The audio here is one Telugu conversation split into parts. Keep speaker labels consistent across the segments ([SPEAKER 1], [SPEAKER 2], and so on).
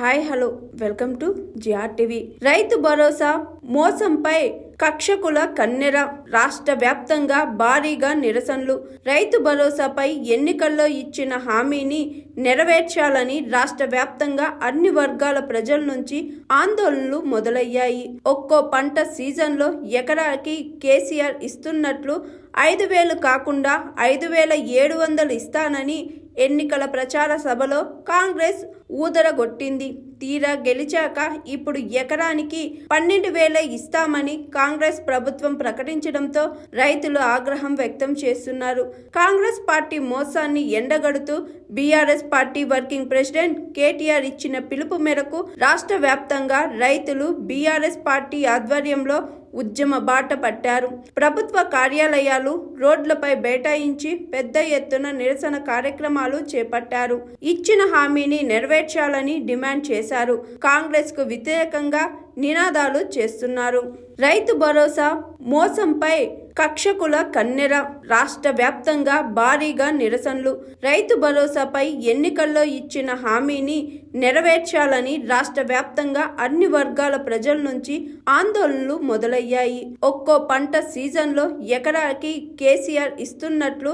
[SPEAKER 1] Hi hello welcome to GR TV. రైతు భరోసా మోసంపై కక్షకుల కన్నెర. రాష్ట్ర వ్యాప్తంగా భారీగా నిరసనలు. రైతు భరోసాపై ఎన్నికల్లో ఇచ్చిన హామీని నెరవేర్చాలని రాష్ట్ర వ్యాప్తంగా అన్ని వర్గాల ప్రజల నుంచి ఆందోళనలు మొదలయ్యాయి. ఒక్కో పంట సీజన్లో ఎకరాకి కేసీఆర్ ఇస్తున్నట్లు 5,000 కాకుండా 5,700 ఇస్తానని ఎన్నికల ప్రచార సభలో కాంగ్రెస్ ఊదరగొట్టింది. తీరా గెలిచాక ఇప్పుడు ఎకరానికి 12,000 ఇస్తామని కాంగ్రెస్ ప్రభుత్వం ప్రకటించడంతో రైతులు ఆగ్రహం వ్యక్తం చేస్తున్నారు. కాంగ్రెస్ పార్టీ మోసాన్ని ఎండగడుతూ BRS party working president KTR ఇచ్చిన పిలుపు మేరకు రాష్ట్ర వ్యాప్తంగా రైతులు బీఆర్ఎస్ పార్టీ ఆధ్వర్యంలో ఉద్యమ బాట పట్టారు. ప్రభుత్వ కార్యాలయాలు, రోడ్లపై బైఠాయించి పెద్ద ఎత్తున నిరసన కార్యక్రమాలు చేపట్టారు. ఇచ్చిన హామీని నెరవేర్చాలని డిమాండ్ చేశారు. కాంగ్రెస్ కు వ్యతిరేకంగా నినాదాలు చేస్తున్నారు. రైతు భరోసా మోసంపై కక్షకుల కన్నెర. రాష్ట్ర వ్యాప్తంగా భారీగా నిరసనలు. రైతు భరోసాపై ఎన్నికల్లో ఇచ్చిన హామీని నెరవేర్చాలని రాష్ట్ర వ్యాప్తంగా అన్ని వర్గాల ప్రజల నుంచి ఆందోళనలు మొదలయ్యాయి. ఒక్కో పంట సీజన్లో ఎకరాకి కేసీఆర్ ఇస్తున్నట్లు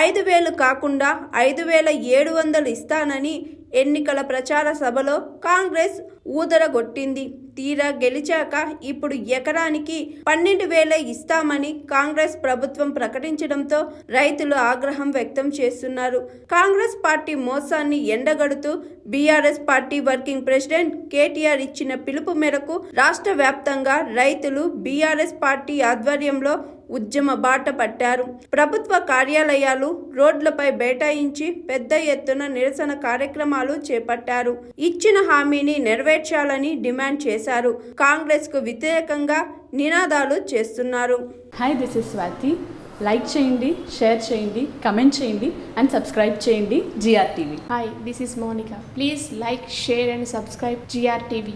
[SPEAKER 1] 5,000 కాకుండా 5,700 ఇస్తానని ఎన్నికల ప్రచార సభలో కాంగ్రెస్ ఊదరగొట్టింది. తీరా గెలిచాక ఇప్పుడు ఎకరానికి 12,000 ఇస్తామని కాంగ్రెస్ ప్రభుత్వం ప్రకటించడంతో రైతులు ఆగ్రహం వ్యక్తం చేస్తున్నారు. కాంగ్రెస్ పార్టీ మోసాన్ని ఎండగడుతూ BRS party working president KTR ఇచ్చిన పిలుపు మేరకు రాష్ట్ర వ్యాప్తంగా రైతులు బీఆర్ఎస్ పార్టీ ఆధ్వర్యంలో ఉద్యమ బాట పట్టారు. ప్రభుత్వ కార్యాలయాలు, రోడ్లపై బైఠాయించి పెద్ద ఎత్తున నిరసన కార్యక్రమాలు చేపట్టారు. ఇచ్చిన హామీని నెరవేర్చాలని డిమాండ్ చేశారు. కాంగ్రెస్ కు వ్యతిరేకంగా నినాదాలు చేస్తున్నారు.
[SPEAKER 2] Hi, this is Swathi. Like చేయండి, షేర్ చేయండి, కమెంట్ చేయండి అండ్ సబ్స్క్రైబ్ చేయండి GR TV.
[SPEAKER 3] Hi, this is Monica. Please like, share and subscribe GR TV.